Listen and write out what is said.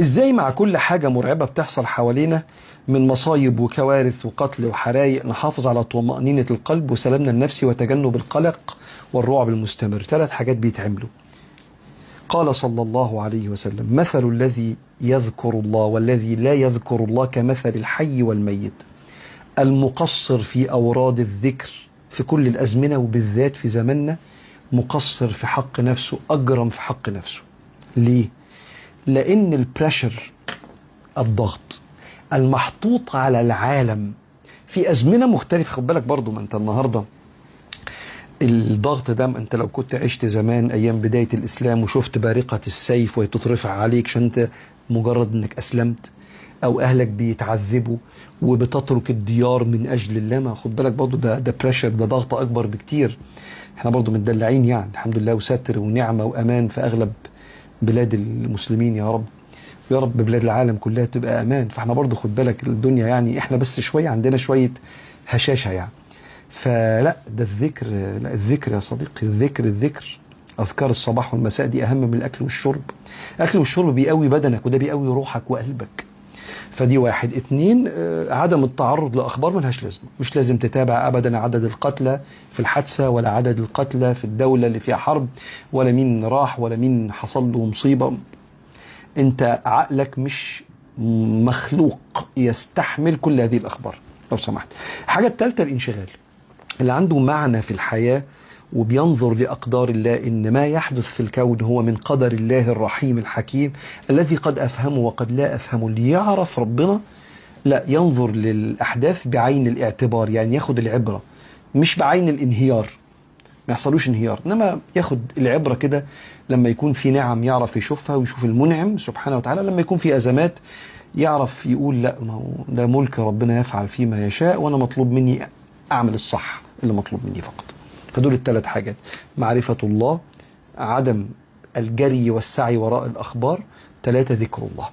ازاي مع كل حاجة مرعبة بتحصل حوالينا من مصايب وكوارث وقتل وحرايق نحافظ على طمأنينة القلب وسلامنا النفسي وتجنب القلق والرعب المستمر؟ 3 حاجات بيتعملوا. قال صلى الله عليه وسلم: مثل الذي يذكر الله والذي لا يذكر الله كمثل الحي والميت. المقصر في أوراد الذكر في كل الأزمنة وبالذات في زماننا مقصر في حق نفسه، أجرم في حق نفسه. ليه؟ لأن البريشر، الضغط المحطوط على العالم في أزمنة مختلفة. خد بالك برضو، ما أنت النهاردة الضغط ده، أنت لو كنت عشت زمان أيام بداية الإسلام وشفت بارقة السيف وهي تترفع عليك عشان أنت مجرد أنك أسلمت، أو أهلك بيتعذبوا وبتترك الديار من أجل الله، ما خد بالك برضو ده بريشر، ده ضغط أكبر بكتير. احنا برضو متدلعين يعني الحمد لله، وستر ونعمة وأمان في أغلب بلاد المسلمين يا رب، يا رب بلاد العالم كلها تبقى امان. فاحنا برضو خد بالك الدنيا يعني احنا بس شويه عندنا شويه هشاشه يعني. فلا ده الذكر، لا الذكر يا صديقي، الذكر اذكار الصباح والمساء دي اهم من الاكل والشرب. الاكل والشرب بيقوي بدنك وده بيقوي روحك وقلبك. فدي 1. 2، عدم التعرض لاخبار ملهاش لازمه. مش لازم تتابع ابدا عدد القتلى في الحادثه، ولا عدد القتلى في الدوله اللي فيها حرب، ولا مين راح، ولا مين حصل له مصيبه. انت عقلك مش مخلوق يستحمل كل هذه الاخبار لو سمحت. الحاجه الثالثه الانشغال. اللي عنده معنى في الحياه وبينظر لاقدار الله، ان ما يحدث في الكون هو من قدر الله الرحيم الحكيم الذي قد افهمه وقد لا افهمه. اللي يعرف ربنا لا ينظر للاحداث بعين الاعتبار، يعني ياخد العبره مش بعين الانهيار، ما يحصلوش انهيار، انما ياخد العبره كده. لما يكون في نعم يعرف يشوفها ويشوف المنعم سبحانه وتعالى، لما يكون في ازمات يعرف يقول لا، ما هو ده ملك ربنا يفعل فيما يشاء، وانا مطلوب مني اعمل الصح اللي مطلوب مني فقط. فدول ال3 حاجات: معرفه الله، عدم الجري والسعي وراء الاخبار، 3 ذكر الله.